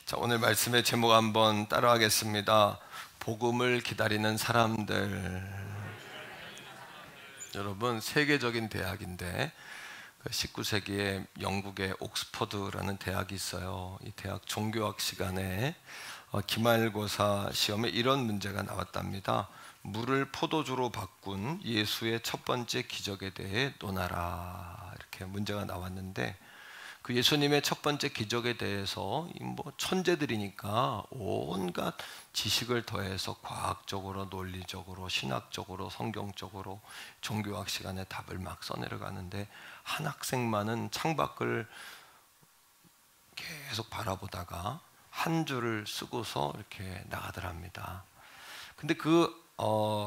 자, 오늘 말씀의 제목 한번 따라하겠습니다. 복음을 기다리는 사람들. 여러분, 세계적인 대학인데 19세기에 영국의 옥스퍼드라는 대학이 있어요. 이 대학 종교학 시간에 기말고사 시험에 이런 문제가 나왔답니다. 물을 포도주로 바꾼 예수의 첫 번째 기적에 대해 논하라, 이렇게 문제가 나왔는데, 그 예수님의 첫 번째 기적에 대해서 천재들이니까 온갖 지식을 더해서 과학적으로, 논리적으로, 신학적으로, 성경적으로 종교학 시간에 답을 막 써내려가는데, 한 학생만은 창밖을 계속 바라보다가 한 줄을 쓰고서 이렇게 나가더랍니다. 근데 그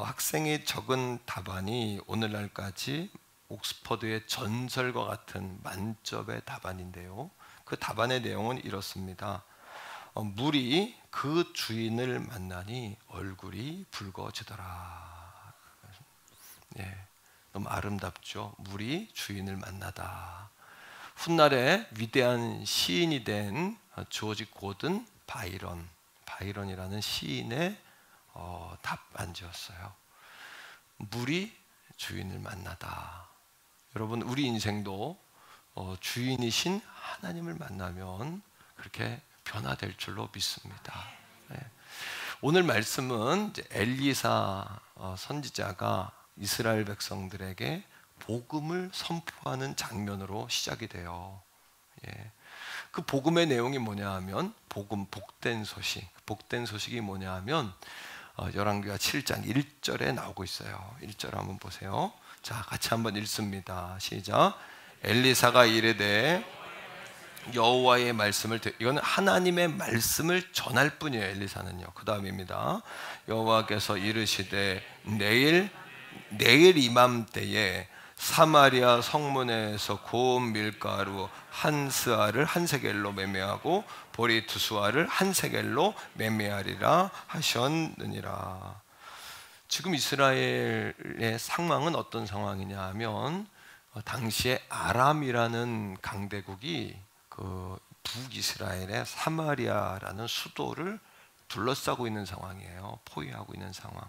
학생이 적은 답안이 오늘날까지 옥스퍼드의 전설과 같은 만점의 답안인데요, 그 답안의 내용은 이렇습니다. 물이 그 주인을 만나니 얼굴이 붉어지더라. 예, 너무 아름답죠. 물이 주인을 만나다. 훗날에 위대한 시인이 된 조지 고든 바이런이라는 시인의 답안지였어요. 물이 주인을 만나다. 여러분, 우리 인생도 주인이신 하나님을 만나면 그렇게 변화될 줄로 믿습니다. 네. 오늘 말씀은 이제 엘리사 선지자가 이스라엘 백성들에게 복음을 선포하는 장면으로 시작이 돼요. 예. 그 복음의 내용이 뭐냐 하면, 복된 소식이 뭐냐 하면 열왕기하 7장 1절에 나오고 있어요. 1절 한번 보세요. 자, 같이 한번 읽습니다. 시작. 엘리사가 이르되 여호와의 말씀을 이거는 하나님의 말씀을 전할 뿐이에요. 엘리사는요. 그 다음입니다. 여호와께서 이르시되 내일 이맘때에 사마리아 성문에서 고운 밀가루 한 스아를 한 세겔로 매매하고 보리 두 수아를 한 세겔로 매매하리라 하셨느니라. 지금 이스라엘의 상황은 어떤 상황이냐 하면, 당시에 아람이라는 강대국이 그 북이스라엘의 사마리아라는 수도를 둘러싸고 있는 상황이에요. 포위하고 있는 상황.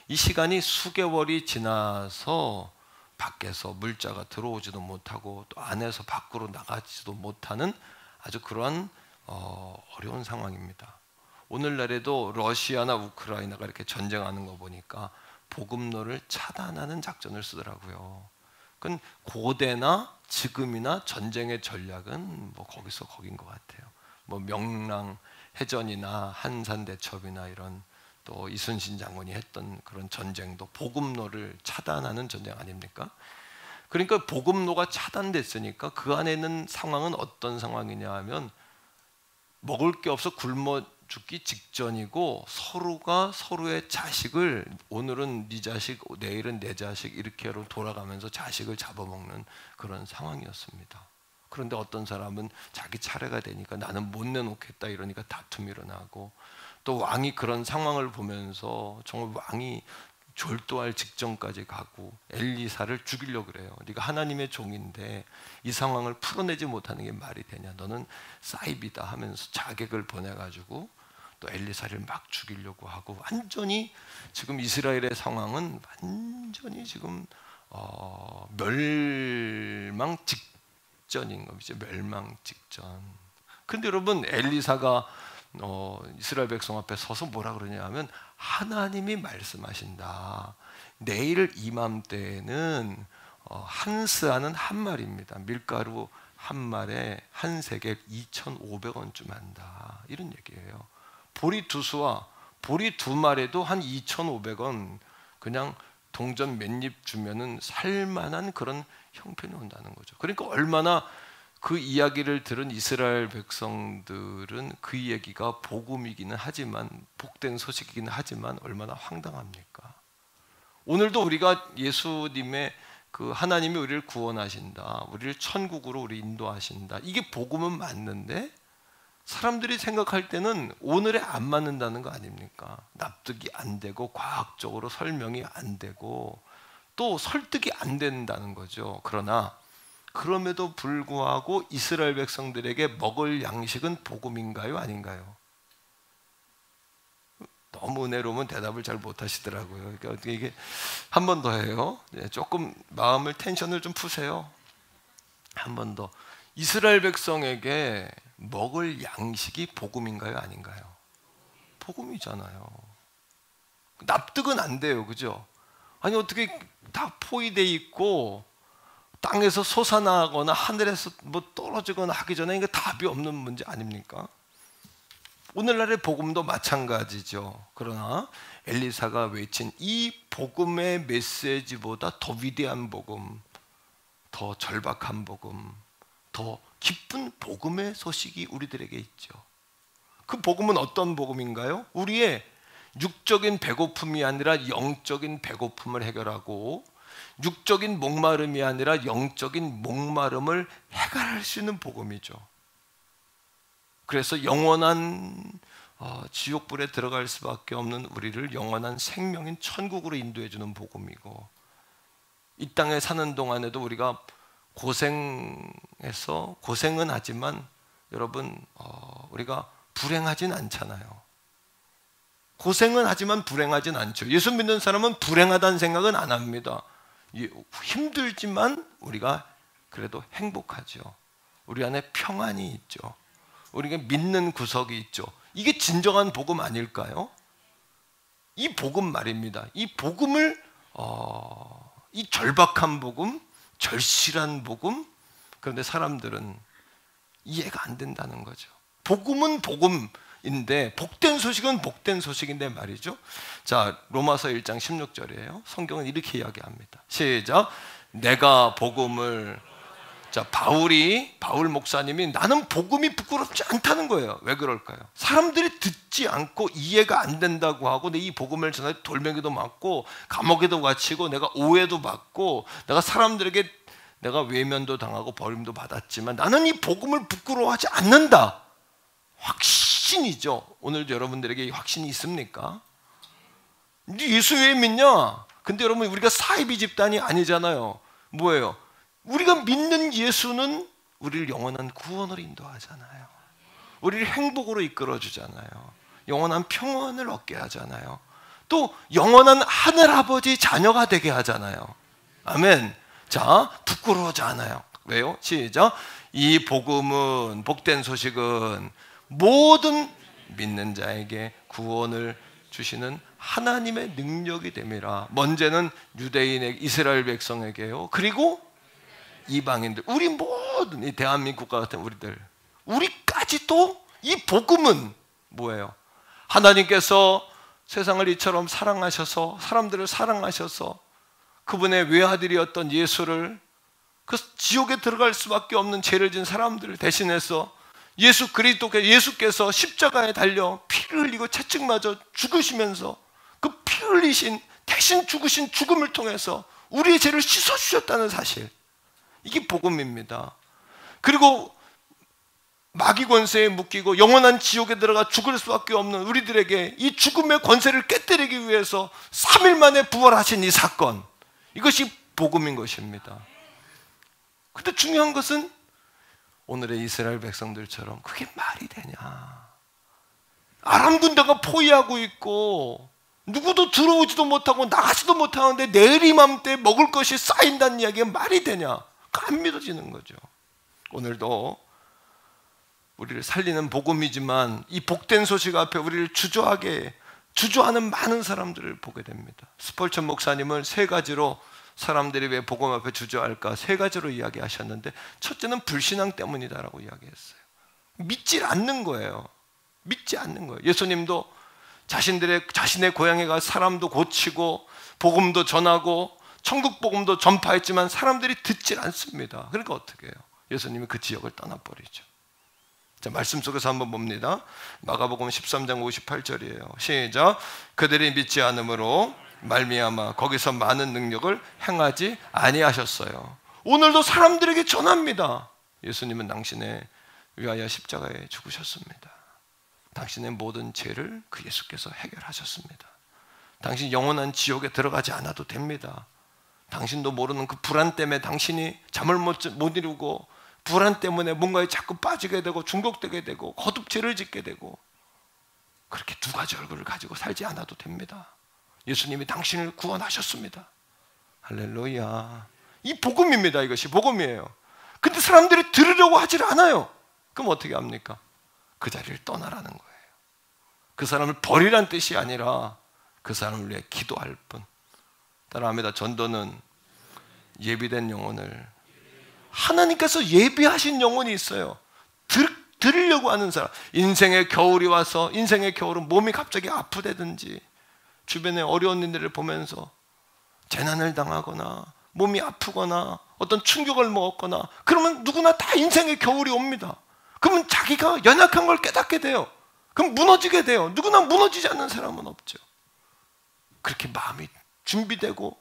이 시간이 수개월이 지나서 밖에서 물자가 들어오지도 못하고 또 안에서 밖으로 나가지도 못하는 아주 그러한 어려운 상황입니다. 오늘날에도 러시아나 우크라이나가 이렇게 전쟁하는 거 보니까 복음로를 차단하는 작전을 쓰더라고요. 그건 고대나 지금이나 전쟁의 전략은 거기서 거긴 것 같아요. 명랑 해전이나 한산대첩이나 이런, 또 이순신 장군이 했던 그런 전쟁도 복음로를 차단하는 전쟁 아닙니까? 그러니까 복음로가 차단됐으니까 그 안에 있는 상황은 어떤 상황이냐 하면, 먹을 게 없어 굶어 죽기 직전이고, 서로가 서로의 자식을, 오늘은 네 자식, 내일은 내 자식, 이렇게로 돌아가면서 자식을 잡아먹는 그런 상황이었습니다. 그런데 어떤 사람은 자기 차례가 되니까 나는 못 내놓겠다 이러니까 다툼이 일어나고, 또 왕이 그런 상황을 보면서 정말 왕이 졸도할 직전까지 가고 엘리사를 죽이려고 그래요. 네가 하나님의 종인데 이 상황을 풀어내지 못하는 게 말이 되냐, 너는 사이비다 하면서 자객을 보내가지고 또 엘리사를 막 죽이려고 하고, 완전히 지금 이스라엘의 상황은 완전히 지금 멸망 직전인 겁니다. 멸망 직전. 근데 여러분, 엘리사가 이스라엘 백성 앞에 서서 뭐라 그러냐 하면, 하나님이 말씀하신다. 내일 이맘때에는 한 스아는 한 말입니다. 밀가루 한 말에 한 세겔 2,500원쯤 한다, 이런 얘기예요. 보리 두 수와 보리 두 말에도 한 2,500원, 그냥 동전 몇 입 주면은 살만한 그런 형편이 온다는 거죠. 그러니까 얼마나 그 이야기를 들은 이스라엘 백성들은 그 얘기가 복음이기는 하지만, 복된 소식이기는 하지만 얼마나 황당합니까? 오늘도 우리가 예수님의 그 하나님이 우리를 구원하신다, 우리를 천국으로 우리 인도하신다, 이게 복음은 맞는데 사람들이 생각할 때는 오늘에 안 맞는다는 거 아닙니까? 납득이 안 되고 과학적으로 설명이 안 되고 또 설득이 안 된다는 거죠. 그러나 그럼에도 불구하고 이스라엘 백성들에게 먹을 양식은 복음인가요? 아닌가요? 너무 은혜로우면 대답을 잘 못하시더라고요. 그러니까 이게 한 번 더 해요. 조금 마음을 텐션을 좀 푸세요. 한 번 더. 이스라엘 백성에게 먹을 양식이 복음인가요? 아닌가요? 복음이잖아요. 납득은 안 돼요. 그죠? 아니 어떻게 다 포위돼 있고 땅에서 솟아나거나 하늘에서 뭐 떨어지거나 하기 전에 이게 답이 없는 문제 아닙니까? 오늘날의 복음도 마찬가지죠. 그러나 엘리사가 외친 이 복음의 메시지보다 더 위대한 복음, 더 절박한 복음, 더 기쁜 복음의 소식이 우리들에게 있죠. 그 복음은 어떤 복음인가요? 우리의 육적인 배고픔이 아니라 영적인 배고픔을 해결하고 육적인 목마름이 아니라 영적인 목마름을 해결할 수 있는 복음이죠. 그래서 영원한 지옥불에 들어갈 수밖에 없는 우리를 영원한 생명인 천국으로 인도해 주는 복음이고, 이 땅에 사는 동안에도 우리가 고생해서 고생은 하지만 여러분 우리가 불행하진 않잖아요. 고생은 하지만 불행하진 않죠. 예수 믿는 사람은 불행하다는 생각은 안 합니다. 힘들지만 우리가 그래도 행복하죠. 우리 안에 평안이 있죠. 우리가 믿는 구석이 있죠. 이게 진정한 복음 아닐까요? 이 복음 말입니다. 이 복음을 이 절박한 복음, 절실한 복음, 그런데 사람들은 이해가 안 된다는 거죠. 복음은 복음인데 복된 소식은 복된 소식인데 말이죠. 자, 로마서 1장 16절이에요. 성경은 이렇게 이야기합니다. 시작. 내가 복음을, 자, 바울 목사님이 나는 복음이 부끄럽지 않다는 거예요. 왜 그럴까요? 사람들이 듣지 않고 이해가 안 된다고 하고, 내 이 복음을 전해 돌멩이도 맞고 감옥에도 갇히고 내가 오해도 받고 내가 사람들에게 내가 외면도 당하고 버림도 받았지만 나는 이 복음을 부끄러워하지 않는다. 확신이죠. 오늘도 여러분들에게 이 확신이 있습니까? 예수 왜 믿냐? 근데 여러분 우리가 사이비 집단이 아니잖아요. 뭐예요? 우리가 믿는 예수는 우리를 영원한 구원으로 인도하잖아요. 우리를 행복으로 이끌어주잖아요. 영원한 평안을 얻게 하잖아요. 또 영원한 하늘아버지 자녀가 되게 하잖아요. 아멘. 자, 부끄러워하지 않아요. 왜요? 시작. 이 복음은, 복된 소식은 모든 믿는 자에게 구원을 주시는 하나님의 능력이 됨이라. 먼저는 유대인에게, 이스라엘 백성에게요. 그리고 이방인들, 우리 모든 이 대한민국 같은 우리까지도 이 복음은 뭐예요? 하나님께서 세상을 이처럼 사랑하셔서, 사람들을 사랑하셔서 그분의 외아들이었던 예수를, 그 지옥에 들어갈 수밖에 없는 죄를 진 사람들을 대신해서 예수 그리스도께서, 예수께서 십자가에 달려 피를 흘리고 채찍 맞아 죽으시면서 그 피 흘리신, 대신 죽으신 죽음을 통해서 우리의 죄를 씻어주셨다는 사실, 이게 복음입니다. 그리고 마귀 권세에 묶이고 영원한 지옥에 들어가 죽을 수밖에 없는 우리들에게 이 죽음의 권세를 깨뜨리기 위해서 3일 만에 부활하신 이 사건, 이것이 복음인 것입니다. 근데 중요한 것은 오늘의 이스라엘 백성들처럼 그게 말이 되냐? 아람 군대가 포위하고 있고 누구도 들어오지도 못하고 나가지도 못하는데 내일 이맘때 먹을 것이 쌓인다는 이야기가 말이 되냐? 안 믿어지는 거죠. 오늘도 우리를 살리는 복음이지만 이 복된 소식 앞에 우리를 주저하는 많은 사람들을 보게 됩니다. 스펄전 목사님은 세 가지로 사람들이 왜 복음 앞에 주저할까? 세 가지로 이야기하셨는데, 첫째는 불신앙 때문이다라고 이야기했어요. 믿지 않는 거예요. 믿지 않는 거예요. 예수님도 자신의 고향에 가 사람도 고치고 복음도 전하고 천국 복음도 전파했지만 사람들이 듣질 않습니다. 그러니까 어떻게 해요? 예수님이 그 지역을 떠나버리죠. 자, 말씀 속에서 한번 봅니다. 마가복음 13장 58절이에요. 시작. 그들이 믿지 않음으로 말미암아 거기서 많은 능력을 행하지 아니하셨어요. 오늘도 사람들에게 전합니다. 예수님은 당신의 위하여 십자가에 죽으셨습니다. 당신의 모든 죄를 그 예수께서 해결하셨습니다. 당신 영원한 지옥에 들어가지 않아도 됩니다. 당신도 모르는 그 불안 때문에 당신이 잠을 못 이루고, 불안 때문에 뭔가에 자꾸 빠지게 되고 중독되게 되고 거듭죄를 짓게 되고, 그렇게 두 가지 얼굴을 가지고 살지 않아도 됩니다. 예수님이 당신을 구원하셨습니다. 할렐루야. 이 복음입니다. 이것이 복음이에요. 근데 사람들이 들으려고 하질 않아요. 그럼 어떻게 합니까? 그 자리를 떠나라는 거예요. 그 사람을 버리란 뜻이 아니라 그 사람을 위해 기도할 뿐. 따라합니다. 전도는 예비된 영혼을, 하나님께서 예비하신 영혼이 있어요. 들으려고 하는 사람. 인생의 겨울이 와서, 인생의 겨울은 몸이 갑자기 아프다든지, 주변에 어려운 일들을 보면서 재난을 당하거나 몸이 아프거나 어떤 충격을 먹었거나, 그러면 누구나 다 인생의 겨울이 옵니다. 그러면 자기가 연약한 걸 깨닫게 돼요. 그럼 무너지게 돼요. 누구나 무너지지 않는 사람은 없죠. 그렇게 마음이 준비되고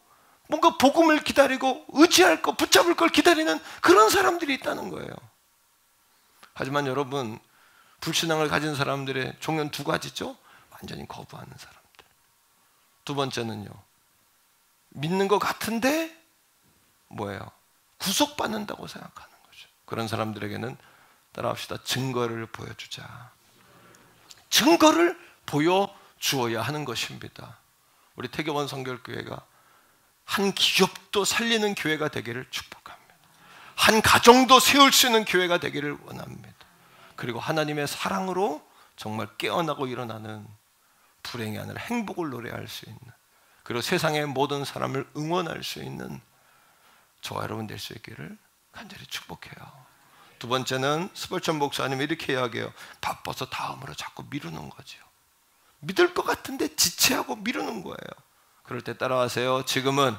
뭔가 복음을 기다리고 의지할 거, 붙잡을 걸 기다리는 그런 사람들이 있다는 거예요. 하지만 여러분, 불신앙을 가진 사람들의 종류는 두 가지죠. 완전히 거부하는 사람들. 두 번째는요, 믿는 것 같은데 뭐예요? 구속받는다고 생각하는 거죠. 그런 사람들에게는 따라합시다. 증거를 보여주자. 증거를 보여주어야 하는 것입니다. 우리 태교원 성결교회가 한 기업도 살리는 교회가 되기를 축복합니다. 한 가정도 세울 수 있는 교회가 되기를 원합니다. 그리고 하나님의 사랑으로 정말 깨어나고 일어나는 불행이 아니라 행복을 노래할 수 있는, 그리고 세상의 모든 사람을 응원할 수 있는 저와 여러분 될 수 있기를 간절히 축복해요. 두 번째는 스벌전 목사님이 이렇게 이야기해요. 바빠서 다음으로 자꾸 미루는 거죠. 믿을 것 같은데 지체하고 미루는 거예요. 그럴 때 따라하세요. 지금은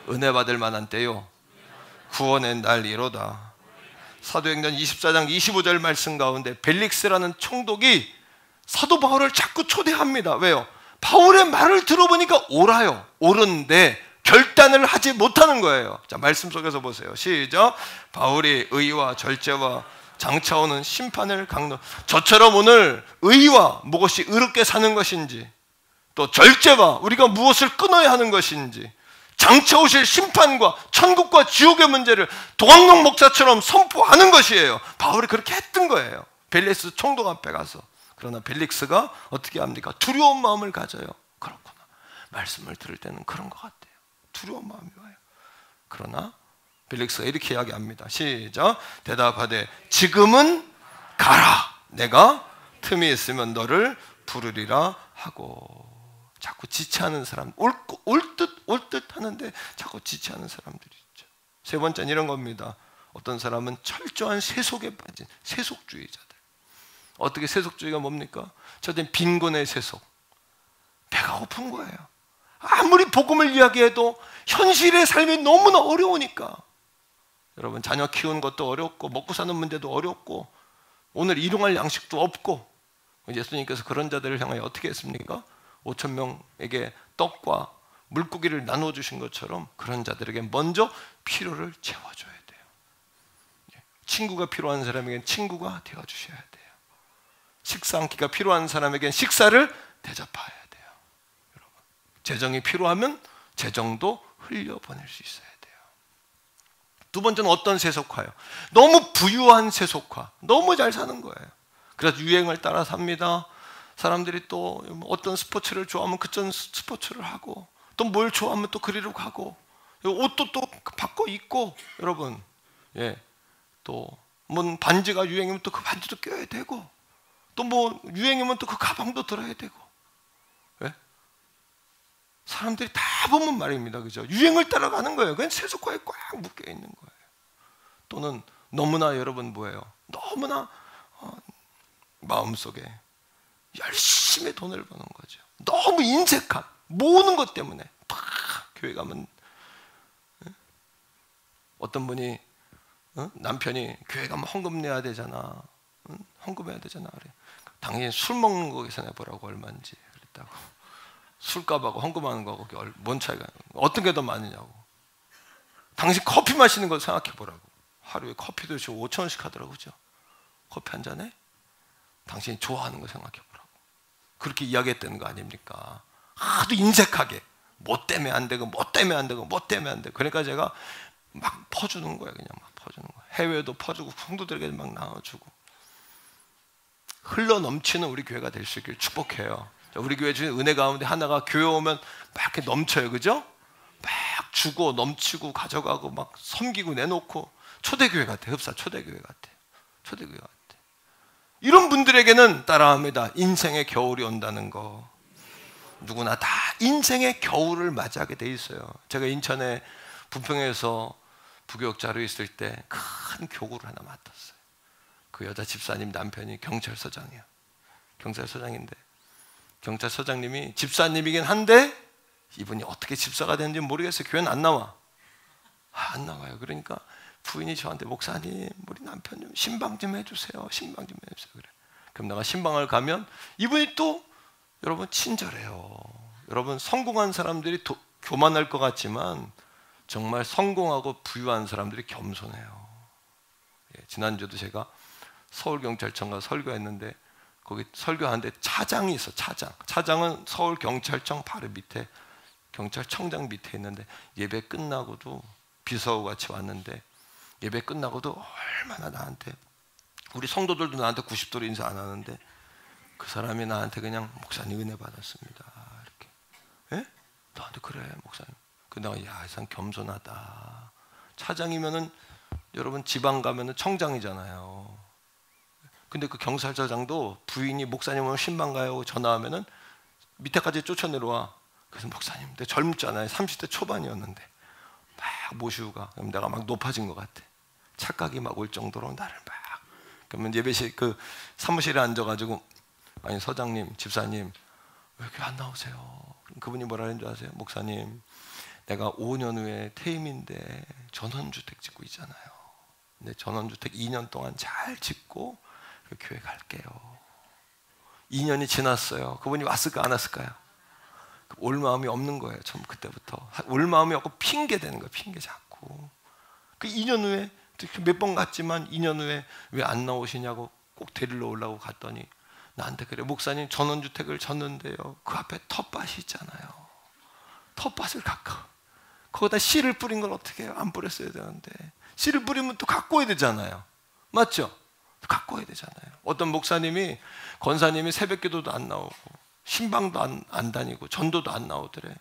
은혜 받을 만한 때요, 구원의 날이로다. 사도행전 24장 25절 말씀 가운데 벨릭스라는 총독이 사도 바울을 자꾸 초대합니다. 왜요? 바울의 말을 들어보니까 옳아요. 옳은데 결단을 하지 못하는 거예요. 자, 말씀 속에서 보세요. 시작. 바울이 의와 절제와 장차오는 심판을 강론. 저처럼 오늘 의와 무엇이 의롭게 사는 것인지, 또 절제와 우리가 무엇을 끊어야 하는 것인지, 장차 오실 심판과 천국과 지옥의 문제를 도광록 목사처럼 선포하는 것이에요. 바울이 그렇게 했던 거예요. 벨릭스 총독 앞에 가서. 그러나 벨릭스가 어떻게 합니까? 두려운 마음을 가져요. 그렇구나. 말씀을 들을 때는 그런 것 같아요. 두려운 마음이 와요. 그러나 벨릭스가 이렇게 이야기합니다. 시작. 대답하되 지금은 가라. 내가 틈이 있으면 너를 부르리라 하고. 자꾸 지체하는 사람, 올 듯 하는데 자꾸 지체하는 사람들이 있죠. 세 번째는 이런 겁니다. 어떤 사람은 철저한 세속에 빠진 세속주의자들. 어떻게 세속주의가 뭡니까? 저는 빈곤의 세속. 배가 고픈 거예요. 아무리 복음을 이야기해도 현실의 삶이 너무나 어려우니까. 여러분, 자녀 키우는 것도 어렵고 먹고 사는 문제도 어렵고 오늘 일용할 양식도 없고, 예수님께서 그런 자들을 향하여 어떻게 했습니까? 5천 명에게 떡과 물고기를 나누어 주신 것처럼 그런 자들에게 먼저 필요를 채워줘야 돼요. 친구가 필요한 사람에겐 친구가 되어주셔야 돼요. 식사 한 끼가 필요한 사람에겐 식사를 대접해야 돼요. 여러분, 재정이 필요하면 재정도 흘려보낼 수 있어야 돼요. 두 번째는 어떤 세속화요? 너무 부유한 세속화. 너무 잘 사는 거예요. 그래서 유행을 따라 삽니다. 사람들이 또 어떤 스포츠를 좋아하면 그전 스포츠를 하고, 또 뭘 좋아하면 또 그리로 가고, 옷도 또 바꿔 입고, 여러분, 또 뭐 반지가 유행이면 또 그 반지도 껴야 되고, 또 뭐 유행이면 또 그 가방도 들어야 되고. 사람들이 다 보면 말입니다, 그죠? 유행을 따라가는 거예요. 그냥 세속화에 꽉 묶여 있는 거예요. 또는 너무나 여러분 뭐예요? 너무나 마음속에 열심히 돈을 버는 거죠. 너무 인색함, 모으는 것 때문에 막 교회 가면 어떤 분이 남편이 교회 가면 헌금 내야 되잖아, 헌금해야 되잖아. 그래. 당연히 술 먹는 거 계산해보라고 얼마인지 그랬다고. 술값하고 헌금하는 거하고 뭔 차이가, 어떤 게 더 많으냐고. 당신 커피 마시는 거 생각해보라고. 하루에 커피도 5,000원씩 하더라고, 그죠? 커피 한 잔에 당신이 좋아하는 거 생각해보라고. 그렇게 이야기했다는 거 아닙니까? 하도 인색하게 뭐 때문에 안 되고 뭐 때문에 안 되고 뭐 때문에 안 되고. 그러니까 제가 막 퍼주는 거예요. 그냥 막 퍼주는 거예요. 해외도 퍼주고 성도들에게 막 나눠주고. 흘러 넘치는 우리 교회가 될 수 있기를 축복해요. 우리 교회 중에 은혜 가운데 하나가 교회 오면 막 이렇게 넘쳐요. 그죠? 막 주고 넘치고 가져가고 막 섬기고 내놓고. 초대교회 같아. 흡사 초대교회 같아. 초대교회 같아. 이런 분들에게는 따라합니다. 인생의 겨울이 온다는 거. 누구나 다 인생의 겨울을 맞이하게 돼 있어요. 제가 인천에 부평에서 부교육자로 있을 때 큰 교구를 하나 맡았어요. 그 여자 집사님 남편이 경찰서장이에요. 경찰서장인데 경찰서장님이 집사님이긴 한데 이분이 어떻게 집사가 되는지 모르겠어요. 교회는 안 나와. 안 나와요. 그러니까 부인이 저한테 목사님 우리 남편 좀 신방 좀 해주세요. 신방 좀 해주세요. 그래. 그럼 내가 신방을 가면 이분이 또 여러분 친절해요. 여러분 성공한 사람들이 교만할 것 같지만 정말 성공하고 부유한 사람들이 겸손해요. 예, 지난주도 제가 서울경찰청 가서 설교했는데 거기 설교하는데 차장이 있어. 차장은 서울경찰청 바로 밑에 경찰청장 밑에 있는데 예배 끝나고도 비서하고 같이 왔는데 예배 끝나고도 얼마나 나한테 우리 성도들도 나한테 90도로 인사 안 하는데 그 사람이 나한테 그냥 목사님 은혜 받았습니다 이렇게. 예? 나한테 그래 목사님. 그 내가 야, 이 사람 겸손하다. 차장이면은 여러분 지방 가면은 청장이잖아요. 근데 그 경찰서장도 부인이 목사님 오늘 신방 가요 전화하면은 밑에까지 쫓아 내려와. 그래서 목사님, 근데 젊잖아요. 30대 초반이었는데 막 모시고 가. 그럼 내가 막 높아진 것 같아. 착각이 막 올 정도로 나를 막. 그러면 예배실 그 사무실에 앉아가지고 아니 서장님, 집사님 왜 이렇게 안 나오세요? 그분이 뭐라 하는 줄 아세요? 목사님, 내가 5년 후에 퇴임인데 전원주택 짓고 있잖아요. 근데 전원주택 2년 동안 잘 짓고 그 교회 갈게요. 2년이 지났어요. 그분이 왔을까 안 왔을까요? 올 마음이 없는 거예요. 처음 그때부터 올 마음이 없고 핑계 대는 거예요. 핑계 잡고. 그 2년 후에 몇 번 갔지만 2년 후에 왜 안 나오시냐고 꼭 데리러 오려고 갔더니 나한테 그래. 목사님 전원주택을 졌는데요. 그 앞에 텃밭이 있잖아요. 텃밭을 갖고 거기다 씨를 뿌린 걸 어떻게 해요? 안 뿌렸어야 되는데 씨를 뿌리면 또 갖고 와야 되잖아요. 맞죠? 갖고 와야 되잖아요. 어떤 목사님이 권사님이 새벽기도도 안 나오고 신방도 안 다니고 전도도 안 나오더래.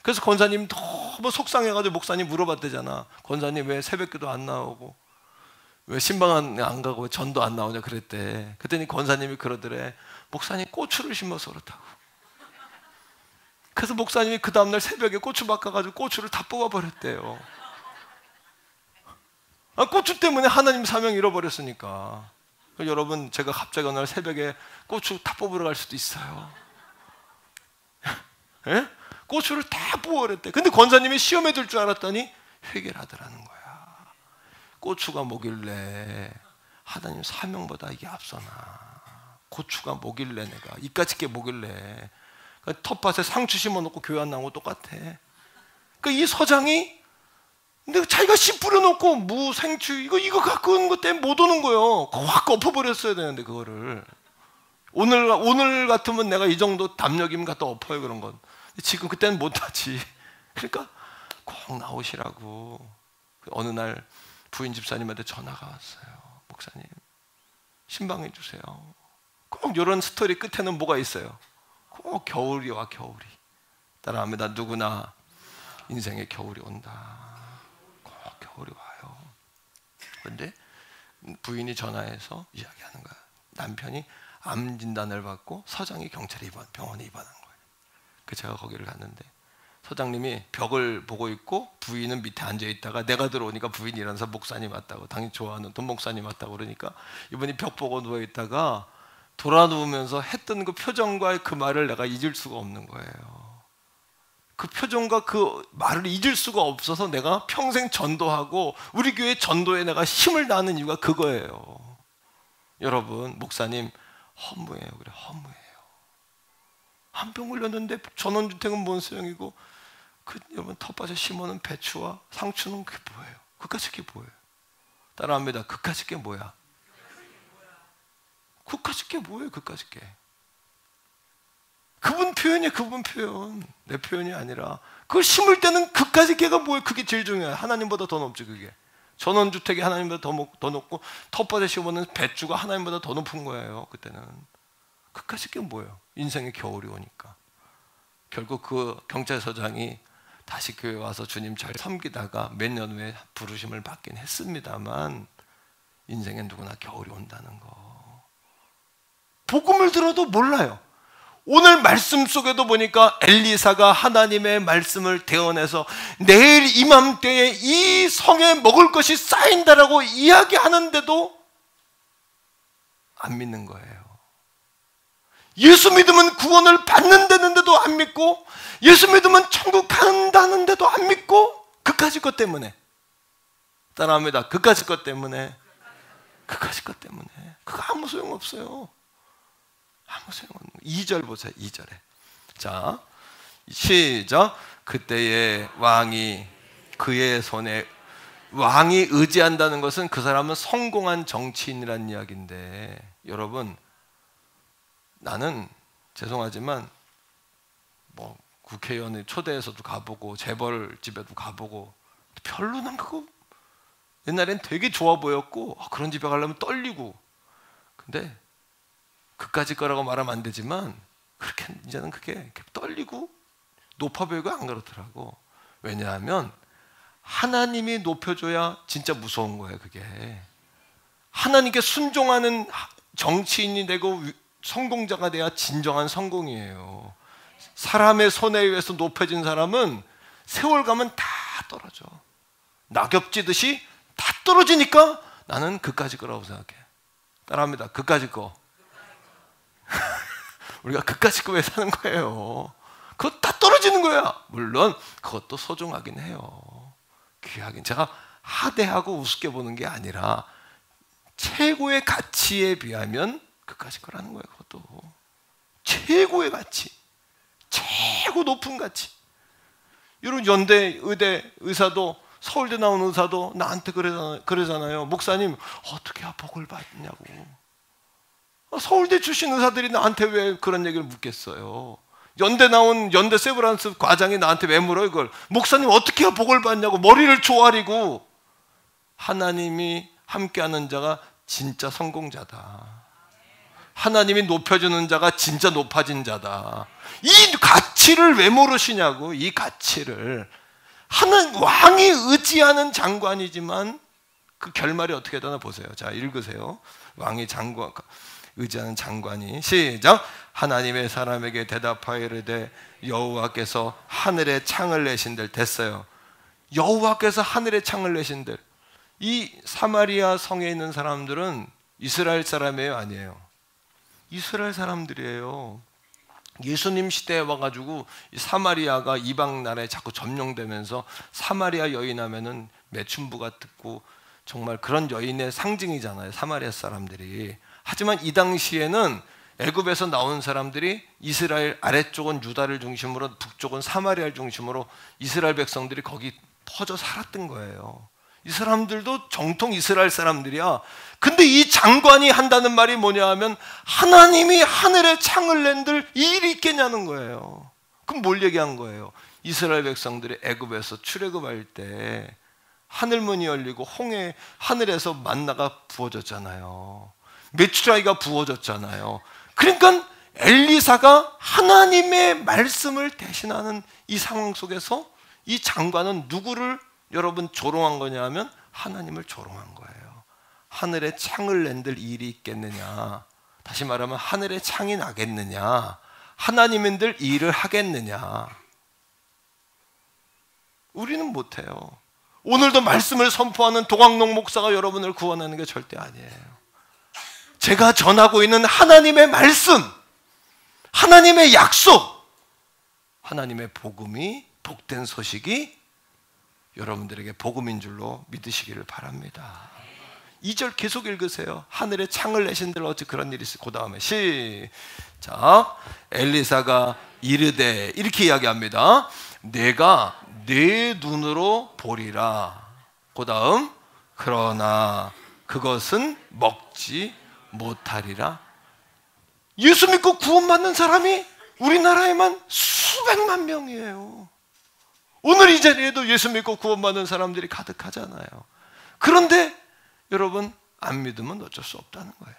그래서 권사님 너무 속상해가지고 목사님 물어봤대잖아. 권사님 왜 새벽기도 안 나오고 왜 신방 안 가고 왜 전도 안 나오냐 그랬대. 그랬더니 권사님이 그러더래. 목사님 고추를 심어서 그렇다고. 그래서 목사님이 그 다음날 새벽에 고추 바꿔가지고 고추를 다 뽑아버렸대요. 고추 때문에 하나님 사명 잃어버렸으니까. 여러분 제가 갑자기 어느 날 새벽에 고추 다 뽑으러 갈 수도 있어요. 예? 고추를 다 뽑아버렸대. 근데 권사님이 시험에 들 줄 알았더니 회개를 하더라는 거야. 고추가 뭐길래 하나님 사명보다 이게 앞서나. 고추가 뭐길래 내가 이까짓 게 뭐길래 텃밭에 상추 심어놓고 교회 안 나온 거 똑같아. 그러니까 이 서장이 근데 자기가 씨 뿌려놓고 무, 생추 이거 갖고 오는 것 때문에 못 오는 거예요. 확 엎어버렸어야 되는데 그거를 오늘 같으면 내가 이 정도 담력이면 갖다 엎어요 그런 건. 지금 그때는 못하지. 그러니까 꼭 나오시라고. 어느 날 부인 집사님한테 전화가 왔어요. 목사님 신방해 주세요. 꼭 이런 스토리 끝에는 뭐가 있어요? 꼭 겨울이 와. 겨울이 따라합니다. 누구나 인생의 겨울이 온다. 꼭 겨울이 와요. 그런데 부인이 전화해서 이야기하는 거야. 남편이 암 진단을 받고 서장이 경찰에 병원에 입원한 거예요. 그 제가 거기를 갔는데 서장님이 벽을 보고 있고 부인은 밑에 앉아 있다가 내가 들어오니까 부인이 일어나서 목사님 왔다고, 당연히 좋아하는 돈 목사님 왔다고 그러니까 이분이 벽 보고 누워 있다가 돌아 누우면서 했던 그 표정과 그 말을 내가 잊을 수가 없는 거예요. 그 표정과 그 말을 잊을 수가 없어서 내가 평생 전도하고 우리 교회 전도에 내가 힘을 다하는 이유가 그거예요. 여러분 목사님 허무해요. 그래 허무해요. 한 병 흘렸는데 전원주택은 뭔 소용이고 여러분 텃밭에 심어놓은 배추와 상추는 그게 뭐예요? 그까짓 게 뭐예요? 따라합니다. 그까짓 게 뭐야? 그까짓 게 뭐예요? 그까짓 게 그분 표현이야, 그분 표현. 내 표현이 아니라. 그걸 심을 때는 그까짓 개가 뭐예요? 그게 제일 중요해요. 하나님보다 더 높지, 그게. 전원주택이 하나님보다 더 높고 텃밭에 심어놓은 배추가 하나님보다 더 높은 거예요. 그때는. 그까짓 게 뭐예요? 인생의 겨울이 오니까. 결국 그 경찰서장이 다시 교회 와서 주님 잘 섬기다가 몇 년 후에 부르심을 받긴 했습니다만, 인생엔 누구나 겨울이 온다는 거. 복음을 들어도 몰라요. 오늘 말씀 속에도 보니까 엘리사가 하나님의 말씀을 대언해서 내일 이맘때에 이 성에 먹을 것이 쌓인다라고 이야기하는데도 안 믿는 거예요. 예수 믿으면 구원을 받는다는데도 안 믿고, 예수 믿으면 천국 간다는데도 안 믿고, 그까짓 것 때문에. 따라합니다. 그까짓 것 때문에. 그까짓 것 때문에. 그거 아무 소용없어요. 아무 소용없는 거예요. 2절 보세요. 2절에. 자, 시작. 그때의 왕이 그의 손에, 왕이 의지한다는 것은 그 사람은 성공한 정치인이라는 이야기인데, 여러분, 나는 죄송하지만 뭐 국회의원을 초대해서도 가보고 재벌 집에도 가보고 별로 난 그거 옛날엔 되게 좋아 보였고, 그런 집에 가려면 떨리고, 근데 그까짓 거라고 말하면 안 되지만 그렇게 이제는 그게 떨리고 높아 보이고 안 그렇더라고. 왜냐하면 하나님이 높여줘야 진짜 무서운 거예요. 그게 하나님께 순종하는 정치인이 되고 성공자가 돼야 진정한 성공이에요. 사람의 손에 의해서 높여진 사람은 세월 가면 다 떨어져. 낙엽지듯이 다 떨어지니까 나는 그까짓 거라고 생각해. 따라합니다. 그까짓 거. 우리가 그까짓 거에 사는 거예요. 그거 다 떨어지는 거야. 물론 그것도 소중하긴 해요. 귀하긴. 제가 하대하고 우습게 보는 게 아니라 최고의 가치에 비하면 그까짓 거라는 거예요. 그것도 최고의 가치, 최고 높은 가치. 여러분, 연대 의대 의사도, 서울대 나온 의사도 나한테 그러잖아요. 목사님 어떻게 복을 받냐고. 서울대 출신 의사들이 나한테 왜 그런 얘기를 묻겠어요. 연대 나온 연대 세브란스 과장이 나한테 왜 물어요 이걸. 목사님 어떻게 복을 받냐고 머리를 조아리고. 하나님이 함께하는 자가 진짜 성공자다. 하나님이 높여주는 자가 진짜 높아진 자다. 이 가치를 왜 모르시냐고. 이 가치를. 왕이 의지하는 장관이지만 그 결말이 어떻게 되나 보세요. 자, 읽으세요. 왕이 의지하는 장관이. 시작. 하나님의 사람에게 대답하여 이르되 여호와께서 하늘에 창을 내신들. 됐어요. 여호와께서 하늘에 창을 내신들. 이 사마리아 성에 있는 사람들은 이스라엘 사람이에요, 아니에요? 이스라엘 사람들이에요. 예수님 시대에 와가지고 사마리아가 이방 나라에 자꾸 점령되면서 사마리아 여인 하면은 매춘부가 듣고 정말 그런 여인의 상징이잖아요, 사마리아 사람들이. 하지만 이 당시에는 애굽에서 나온 사람들이 이스라엘 아래쪽은 유다를 중심으로, 북쪽은 사마리아를 중심으로 이스라엘 백성들이 거기 퍼져 살았던 거예요. 이 사람들도 정통 이스라엘 사람들이야. 근데 이 장관이 한다는 말이 뭐냐 하면 하나님이 하늘에 창을 낸들 이 일이 있겠냐는 거예요. 그럼 뭘 얘기한 거예요? 이스라엘 백성들이 애굽에서 출애굽할 때 하늘문이 열리고 하늘에서 만나가 부어졌잖아요. 메추라기가 부어졌잖아요. 그러니까 엘리사가 하나님의 말씀을 대신하는 이 상황 속에서 이 장관은 누구를 여러분 조롱한 거냐 하면 하나님을 조롱한 거예요. 하늘에 창을 낸들 일이 있겠느냐. 다시 말하면 하늘에 창이 나겠느냐. 하나님인들 일을 하겠느냐. 우리는 못해요. 오늘도 말씀을 선포하는 도광록 목사가 여러분을 구원하는 게 절대 아니에요. 제가 전하고 있는 하나님의 말씀, 하나님의 약속, 하나님의 복음이, 복된 소식이 여러분들에게 복음인 줄로 믿으시기를 바랍니다. 2절 계속 읽으세요. 하늘에 창을 내신들 어찌 그런 일이 있어. 그 다음에 시작. 엘리사가 이르되, 이렇게 이야기합니다. 내가 내 눈으로 보리라. 그 다음 그러나 그것은 먹지 못하리라. 예수 믿고 구원받는 사람이 우리나라에만 수백만 명이에요. 오늘 이 자리에도 예수 믿고 구원받는 사람들이 가득하잖아요. 그런데 여러분, 안 믿으면 어쩔 수 없다는 거예요.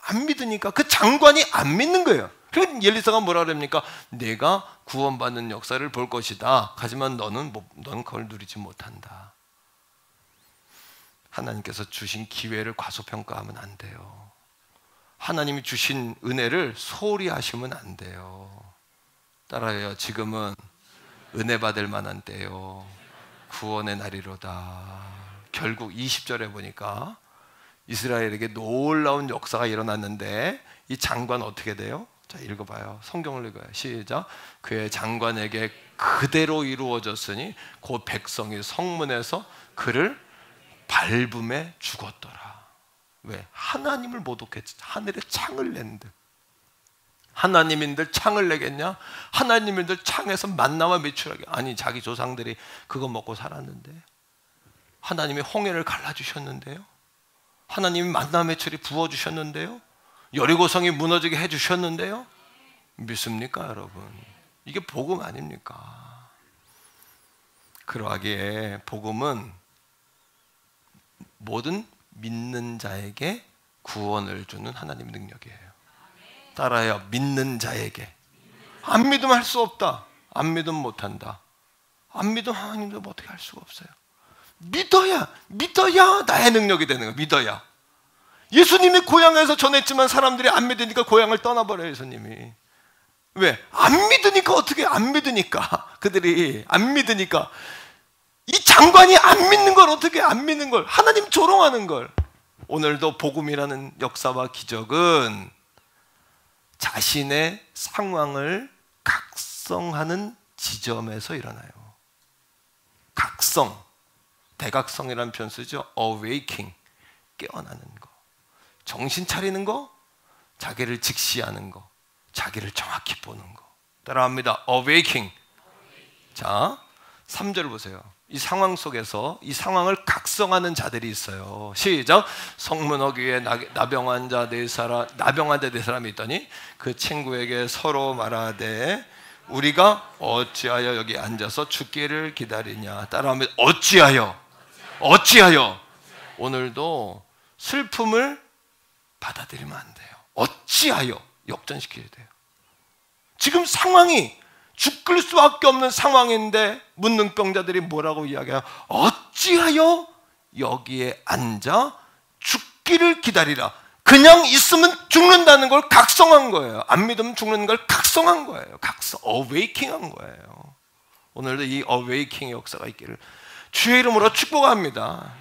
안 믿으니까 그 장관이 안 믿는 거예요. 그래서 엘리사가 뭐라 그럽니까? 내가 구원받는 역사를 볼 것이다. 하지만 너는 그걸 누리지 못한다. 하나님께서 주신 기회를 과소평가하면 안 돼요. 하나님이 주신 은혜를 소홀히 하시면 안 돼요. 따라해요. 지금은 은혜 받을 만한 때요. 구원의 날이로다. 결국 20절에 보니까 이스라엘에게 놀라운 역사가 일어났는데 이 장관 어떻게 돼요? 자, 읽어봐요. 성경을 읽어요. 시작. 그의 장관에게 그대로 이루어졌으니 곧 백성이 성문에서 그를 밟음에 죽었더라. 왜? 하나님을 모독했지. 하늘에 창을 낸들. 하나님인들 창을 내겠냐? 하나님인들 창에서 만나와 매출하게. 아니, 자기 조상들이 그거 먹고 살았는데, 하나님이 홍해를 갈라주셨는데요, 하나님이 만나 매출이 부어주셨는데요, 여리고성이 무너지게 해주셨는데요. 믿습니까 여러분? 이게 복음 아닙니까? 그러하기에 복음은 모든 믿는 자에게 구원을 주는 하나님의 능력이에요. 따라해요. 믿는 자에게. 안 믿으면 할 수 없다. 안 믿으면 못한다. 안 믿으면 하나님도 어떻게 할 수가 없어요. 믿어야 나의 능력이 되는 거예요. 믿어야. 예수님이 고향에서 전했지만 사람들이 안 믿으니까 고향을 떠나버려요. 예수님이. 왜? 안 믿으니까. 어떻게 안 믿으니까. 그들이 안 믿으니까. 이 장관이 안 믿는 걸 어떻게 안 믿는 걸, 하나님 조롱하는 걸. 오늘도 복음이라는 역사와 기적은 자신의 상황을 각성하는 지점에서 일어나요. 각성, 대각성이라는 표현 쓰죠. awaking, 깨어나는 거, 정신 차리는 거, 자기를 직시하는 거, 자기를 정확히 보는 거. 따라합니다. awaking. 자, 3절 보세요. 이 상황 속에서 이 상황을 각성하는 자들이 있어요. 시작. 성문 어귀에 나병환 자 네 사람이 있더니 그 친구에게 서로 말하되 우리가 어찌하여 여기 앉아서 죽기를 기다리냐. 따라하면 어찌하여. 오늘도 슬픔을 받아들이면 안 돼요. 어찌하여 역전시켜야 돼요. 지금 상황이 죽을 수밖에 없는 상황인데 문둥병자들이 뭐라고 이야기해요? 어찌하여 여기에 앉아 죽기를 기다리라. 그냥 있으면 죽는다는 걸 각성한 거예요. 안 믿으면 죽는 걸 각성한 거예요. 어웨이킹한 거예요. 오늘도 이 어웨이킹의 역사가 있기를 주의 이름으로 축복합니다.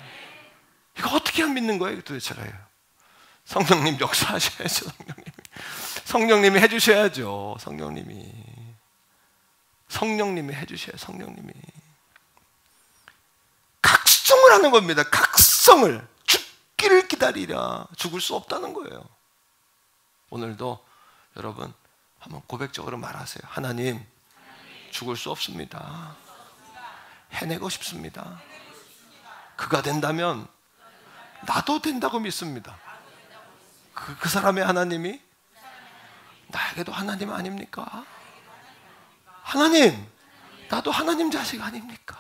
이거 어떻게 안 믿는 거예요? 도대체가요. 성령님 역사하셔야죠. 성령님이 해주셔야죠. 성령님이 해주셔요. 성령님이 각성을 하는 겁니다. 각성을. 죽기를 기다리라. 죽을 수 없다는 거예요. 오늘도 여러분 한번 고백적으로 말하세요. 하나님, 죽을 수 없습니다. 해내고 싶습니다. 그가 된다면 나도 된다고 믿습니다. 그 사람의 하나님이 나에게도 하나님 아닙니까? 하나님, 나도 하나님 자식 아닙니까?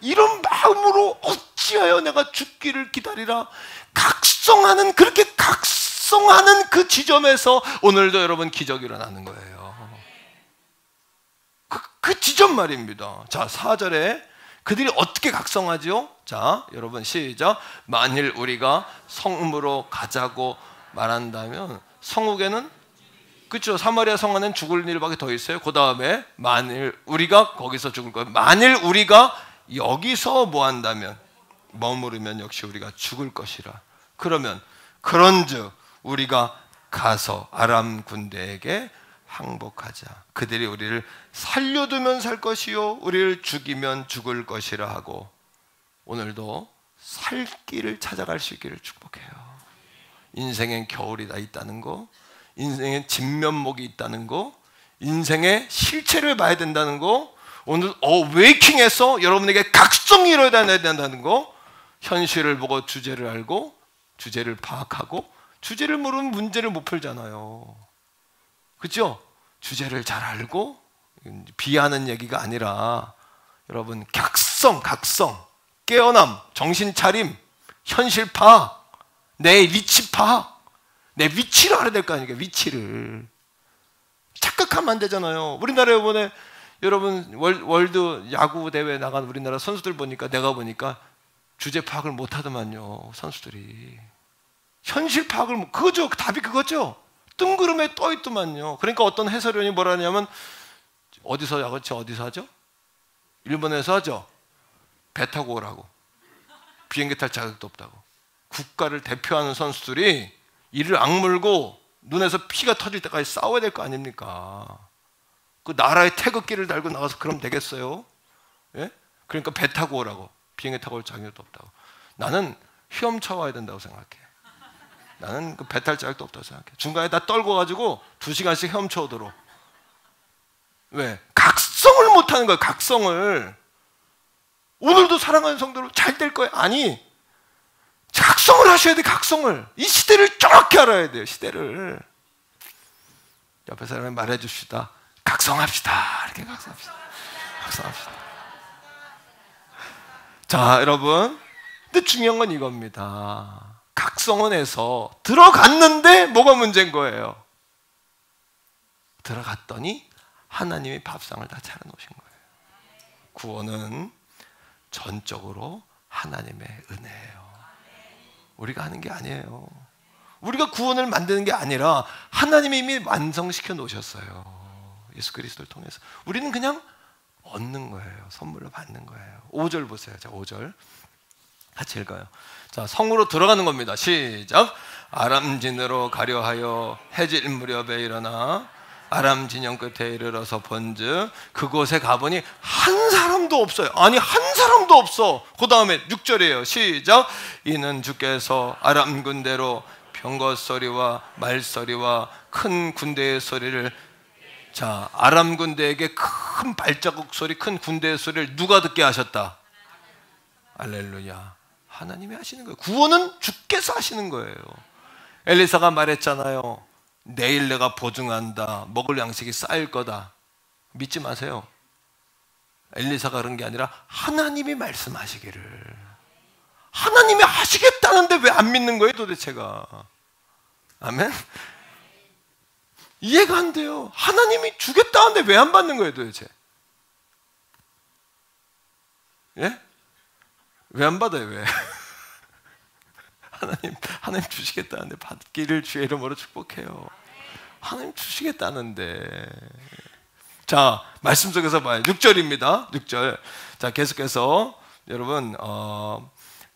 이런 마음으로 어찌하여 내가 죽기를 기다리라. 각성하는, 그렇게 각성하는 그 지점에서 오늘도 여러분 기적이 일어나는 거예요. 그 지점 말입니다. 자, 4절에 그들이 어떻게 각성하죠? 자, 여러분 시작. 만일 우리가 성읍으로 가자고 말한다면, 성읍에는 그렇죠. 사마리아 성 안에는 죽을 일밖에 더 있어요. 그 다음에 만일 우리가 거기서 죽을 거예요. 만일 우리가 여기서 뭐 한다면, 머무르면 역시 우리가 죽을 것이라. 그러면 그런즉 우리가 가서 아람 군대에게 항복하자. 그들이 우리를 살려두면 살 것이요 우리를 죽이면 죽을 것이라 하고. 오늘도 살 길을 찾아갈 수 있기를 축복해요. 인생엔 겨울이 다 있다는 거, 인생에 진면목이 있다는 거, 인생의 실체를 봐야 된다는 거, 오늘 어웨이킹해서 여러분에게 각성이 일어나야 된다는 거, 현실을 보고 주제를 알고 주제를 파악하고, 주제를 모르면 문제를 못 풀잖아요. 그렇죠? 주제를 잘 알고, 비하는 얘기가 아니라 여러분 각성, 깨어남, 정신차림, 현실파, 내 위치파, 내 위치를 알아야 될 거 아닙니까? 위치를 착각하면 안 되잖아요. 우리나라 이번에 여러분 월드 야구 대회 나간 우리나라 선수들 보니까, 내가 보니까 주제 파악을 못 하더만요. 선수들이 현실 파악을, 그거죠. 답이 그거죠. 뜬구름에 떠 있더만요. 그러니까 어떤 해설위원이 뭐라 하냐면, 어디서 야구치 어디서 하죠? 일본에서 하죠. 배 타고 오라고. 비행기 탈 자격도 없다고. 국가를 대표하는 선수들이 이를 악물고 눈에서 피가 터질 때까지 싸워야 될 거 아닙니까? 그 나라의 태극기를 달고 나가서 그럼 되겠어요? 예? 그러니까 배 타고 오라고. 비행기 타고 올 자격도 없다고. 나는 헤엄쳐 와야 된다고 생각해. 나는 그 배 탈 자격도 없다고 생각해. 중간에 다 떨고 가지고 2시간씩 헤엄쳐 오도록. 왜? 각성을 못하는 거예요. 각성을. 오늘도 사랑하는 성도로 잘 될 거예요. 아니, 각성을 하셔야 돼. 각성을. 이 시대를 정확히 알아야 돼요. 시대를. 옆에 사람이 말해 줍시다. 각성합시다. 이렇게 각성합시다. 각성합시다. 자, 여러분, 근데 중요한 건 이겁니다. 각성원에서 들어갔는데 뭐가 문제인 거예요? 들어갔더니 하나님이 밥상을 다 차려놓으신 거예요. 구원은 전적으로 하나님의 은혜예요. 우리가 하는 게 아니에요. 우리가 구원을 만드는 게 아니라 하나님이 이미 완성시켜 놓으셨어요. 예수 그리스도를 통해서. 우리는 그냥 얻는 거예요. 선물로 받는 거예요. 5절 보세요. 자, 5절 같이 읽어요. 자, 성으로 들어가는 겁니다. 시작. 아람진으로 가려하여 해질 무렵에 일어나 아람 진영 끝에 이르러서 본즉 그곳에 가보니 한 사람도 없어요. 아니, 한 사람도 없어. 그 다음에 6절이에요. 시작. 이는 주께서 아람 군대로 병거 소리와 말소리와 큰 군대의 소리를, 자, 아람 군대에게 큰 발자국 소리, 큰 군대의 소리를 누가 듣게 하셨다? 할렐루야. 하나님이 하시는 거예요. 구원은 주께서 하시는 거예요. 엘리사가 말했잖아요. 내일 내가 보증한다. 먹을 양식이 쌓일 거다. 믿지 마세요. 엘리사가 그런 게 아니라 하나님이 말씀하시기를. 하나님이 하시겠다는데 왜 안 믿는 거예요, 도대체가? 아멘? 이해가 안 돼요. 하나님이 주겠다는데 왜 안 받는 거예요, 도대체? 예? 왜 안 받아요, 왜? 하나님 주시겠다는데 받기를 주의 이름으로 축복해요. 하나님 주시겠다는데. 자, 말씀 속에서 봐요. 6절입니다. 6절. 자, 계속해서 여러분,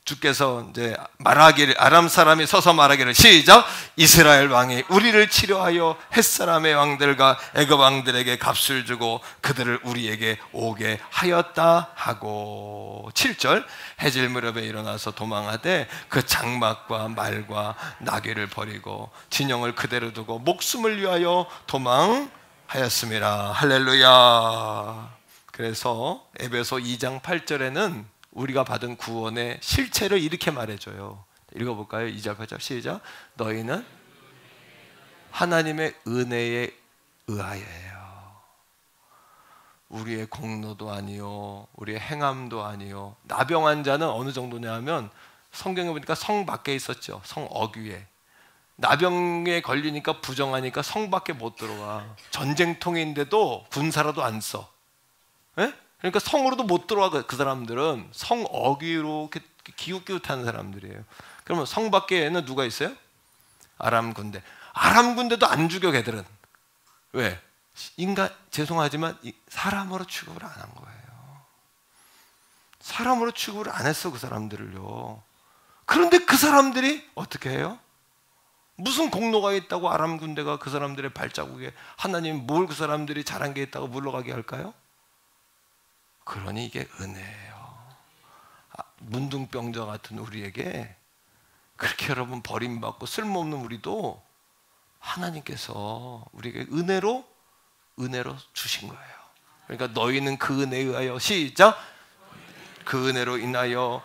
주께서 이제 말하기를, 아람 사람이 서서 말하기를, 시작. 이스라엘 왕이 우리를 치료하여 햇사람의 왕들과 애굽 왕들에게 값을 주고 그들을 우리에게 오게 하였다 하고. 7절. 해질 무렵에 일어나서 도망하되 그 장막과 말과 나귀를 버리고 진영을 그대로 두고 목숨을 위하여 도망하였습니다. 할렐루야. 그래서 에베소 2장 8절에는 우리가 받은 구원의 실체를 이렇게 말해줘요. 읽어볼까요? 2절 8절 시작. 너희는 하나님의 은혜에 의하여요. 우리의 공로도 아니요, 우리의 행함도 아니요. 나병 자는 어느 정도냐 하면, 성경에 보니까 성 밖에 있었죠. 성 어귀에. 나병에 걸리니까 부정하니까 성 밖에 못 들어와. 전쟁통인데도 군사라도 안 써. 예? 그러니까 성으로도 못 들어와. 그 사람들은 성 어귀로 이렇게 기웃기웃하는 사람들이에요. 그러면 성 밖에는 누가 있어요? 아람 군대. 아람 군대도 안 죽여, 걔들은. 왜? 죄송하지만 사람으로 취급을 안 한 거예요. 사람으로 취급을 안 했어, 그 사람들을요. 그런데 그 사람들이 어떻게 해요? 무슨 공로가 있다고 아람 군대가 그 사람들의 발자국에, 하나님 뭘 그 사람들이 잘한 게 있다고 물러가게 할까요? 그러니 이게 은혜예요. 문둥병자 같은 우리에게 그렇게 여러분 버림받고 쓸모없는 우리도 하나님께서 우리에게 은혜로 주신 거예요. 그러니까 너희는 그 은혜에 의하여, 시작. 그 은혜로 인하여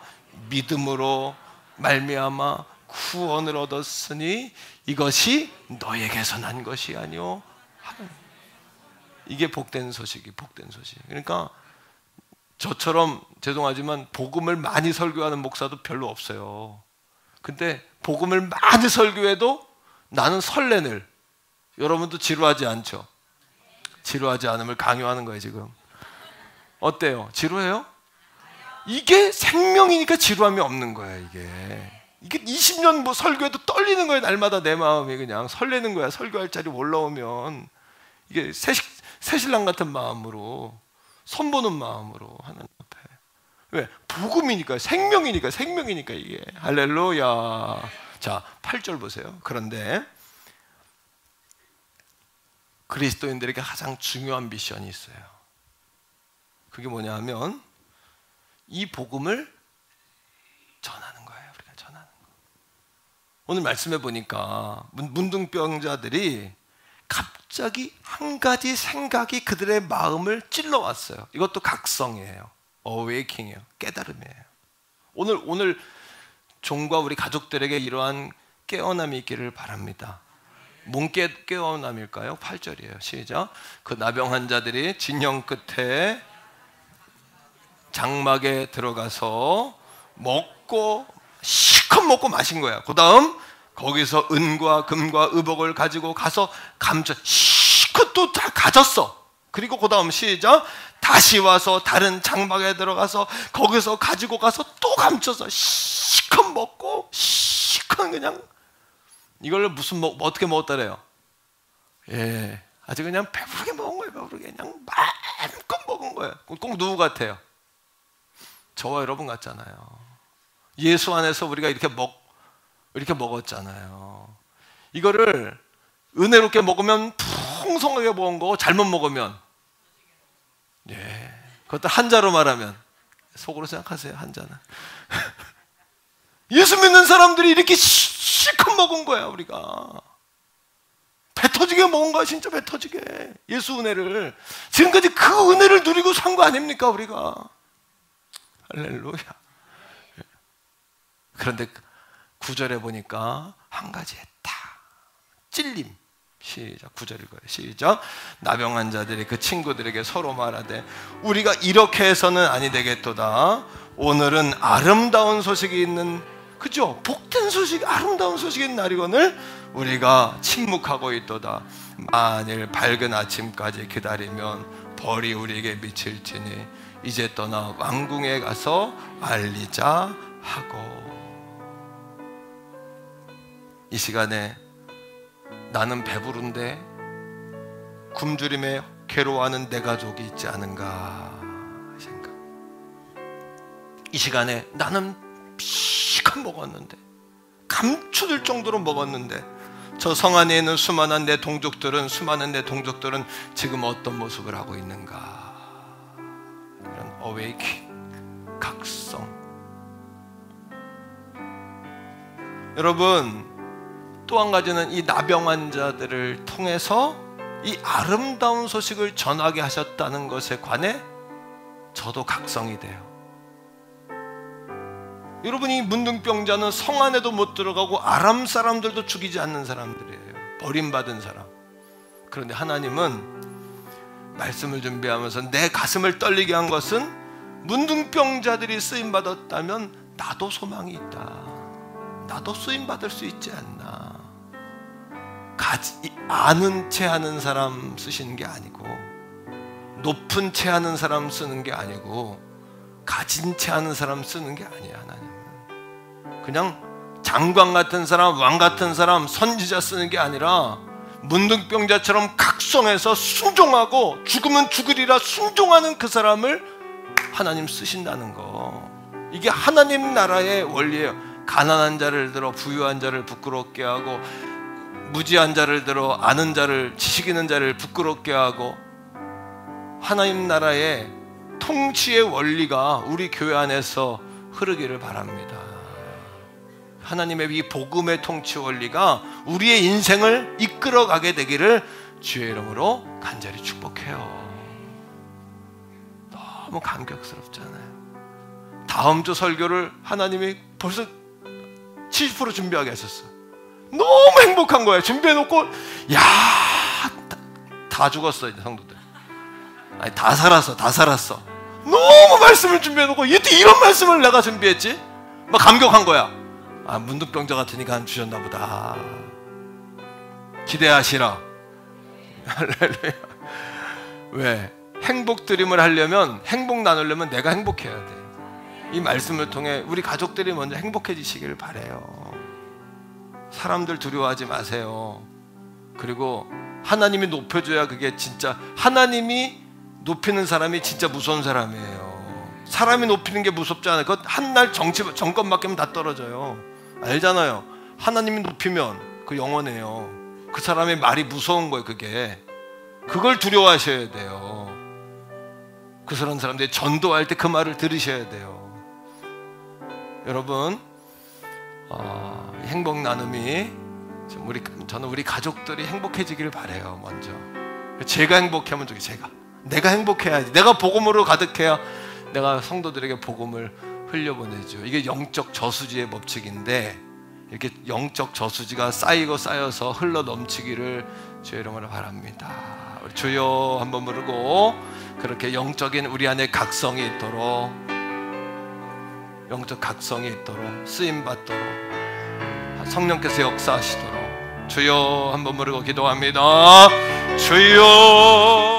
믿음으로 말미암아 구원을 얻었으니 이것이 너에게서 난 것이 아니요 하나님. 이게 복된 소식이 복된 소식. 그러니까 저처럼 죄송하지만 복음을 많이 설교하는 목사도 별로 없어요. 근데 복음을 많이 설교해도 나는 설레늘. 여러분도 지루하지 않죠? 지루하지 않음을 강요하는 거예요 지금. 어때요? 지루해요? 이게 생명이니까 지루함이 없는 거야. 이게 20년 뭐 설교해도 떨리는 거예요. 날마다 내 마음이 그냥 설레는 거야. 설교할 자리 올라오면 이게 새신랑 같은 마음으로, 선보는 마음으로 하나님 앞에. 왜? 복음이니까, 생명이니까 이게. 할렐루야. 자, 8절 보세요. 그런데 그리스도인들에게 가장 중요한 미션이 있어요. 그게 뭐냐 하면 이 복음을 전하는 거예요. 우리가 전하는 거. 오늘 말씀해 보니까 문둥병자들이 갑자기 한 가지 생각이 그들의 마음을 찔러왔어요. 이것도 각성이에요. 어웨이킹이에요. 깨달음이에요. 오늘 종과 우리 가족들에게 이러한 깨어남이 있기를 바랍니다. 뭔 깨어남일까요? 8절이에요. 시작. 그 나병 환자들이 진영 끝에 장막에 들어가서 먹고 실컷 먹고 마신 거야. 그 다음 거기서 은과 금과 의복을 가지고 가서 실컷 또 다 가졌어. 그리고 그 다음 시작. 다시 와서 다른 장막에 들어가서 거기서 가지고 가서 또 감춰서 실컷 먹고 실컷 그냥 이걸 무슨 어떻게 먹었다래요? 예, 아주 그냥 배부르게 먹은 거예요. 배부르게 그냥 마음껏 먹은 거예요. 꼭 누구 같아요? 저와 여러분 같잖아요. 예수 안에서 우리가 이렇게 먹었잖아요. 이거를 은혜롭게 먹으면 풍성하게 먹은 거고 잘못 먹으면 그것도 한자로 말하면 속으로 생각하세요. 한자는 예수 믿는 사람들이 이렇게 실컷 먹은 거야. 우리가 배 터지게 먹은 거야. 진짜 배 터지게 예수 은혜를 지금까지 그 은혜를 누리고 산 거 아닙니까 우리가? 할렐루야. 그런데 9절에 보니까 한 가지 했다. 찔림. 시작. 9절 읽어요. 시작. 나병 환자들이 그 친구들에게 서로 말하되 우리가 이렇게 해서는 아니 되겠도다. 오늘은 아름다운 소식이 있는, 그죠? 복된 소식, 아름다운 소식이 있는 날이거늘 우리가 침묵하고 있도다. 만일 밝은 아침까지 기다리면 벌이 우리에게 미칠지니 이제 떠나 왕궁에 가서 알리자 하고. 이 시간에 나는 배부른데 굶주림에 괴로워하는 내 가족이 있지 않은가 생각. 이 시간에 나는 실컷 먹었는데, 감추들 정도로 먹었는데 저 성 안에 있는 수많은 내 동족들은 지금 어떤 모습을 하고 있는가. 이런 어웨이킹, 각성. 여러분, 또 한 가지는 이 나병 환자들을 통해서 이 아름다운 소식을 전하게 하셨다는 것에 관해 저도 각성이 돼요. 여러분, 이 문둥병자는 성 안에도 못 들어가고 아람 사람들도 죽이지 않는 사람들이에요. 버림받은 사람. 그런데 하나님은 말씀을 준비하면서 내 가슴을 떨리게 한 것은 문둥병자들이 쓰임받았다면 나도 소망이 있다. 나도 쓰임받을 수 있지 않나. 아는 채 하는 사람 쓰시는 게 아니고, 높은 채 하는 사람 쓰는 게 아니고, 가진 채 하는 사람 쓰는 게 아니야. 하나님은 그냥 장관 같은 사람, 왕 같은 사람, 선지자 쓰는 게 아니라 문둥병자처럼 각성해서 순종하고 죽으면 죽으리라 순종하는 그 사람을 하나님 쓰신다는 거. 이게 하나님 나라의 원리예요. 가난한 자를 들어 부유한 자를 부끄럽게 하고, 무지한 자를 들어 아는 자를, 지식 있는 자를 부끄럽게 하고, 하나님 나라의 통치의 원리가 우리 교회 안에서 흐르기를 바랍니다. 하나님의 이 복음의 통치 원리가 우리의 인생을 이끌어가게 되기를 주의 이름으로 간절히 축복해요. 너무 감격스럽잖아요. 다음 주 설교를 하나님이 벌써 70% 준비하게 하셨어. 너무 행복한 거야. 준비해놓고 다 죽었어 이제 성도들. 아니, 다 살았어. 너무 말씀을 준비해놓고 이런 말씀을 내가 준비했지? 막 감격한 거야. 아, 문득병자 같으니까 주셨나 보다. 기대하시라. 할렐루야. 왜? 행복 드림을 하려면, 행복 나누려면 내가 행복해야 돼. 이 말씀을 통해 우리 가족들이 먼저 행복해지시기를 바래요. 사람들 두려워하지 마세요. 그리고 하나님이 높여줘야 그게 진짜, 하나님이 높이는 사람이 진짜 무서운 사람이에요. 사람이 높이는 게 무섭지 않아요. 그것 한날 정권 맡기면 다 떨어져요. 알잖아요. 하나님이 높이면 그 영원해요. 그 사람의 말이 무서운 거예요. 그걸 두려워하셔야 돼요. 그런 사람들이 전도할 때 그 말을 들으셔야 돼요. 여러분, 행복 나눔이 저는 우리 가족들이 행복해지기를 바래요. 먼저 제가 행복하면 내가 행복해야지. 내가 복음으로 가득해야 내가 성도들에게 복음을 흘려보내죠. 이게 영적 저수지의 법칙인데, 이렇게 영적 저수지가 쌓여서 흘러 넘치기를 주의 이름으로 바랍니다. 우리 주여 한번 부르고, 그렇게 영적인 우리 안에 각성이 있도록, 영적 각성이 있도록, 쓰임받도록, 성령께서 역사하시도록 주여 한번 부르고 기도합니다. 주여.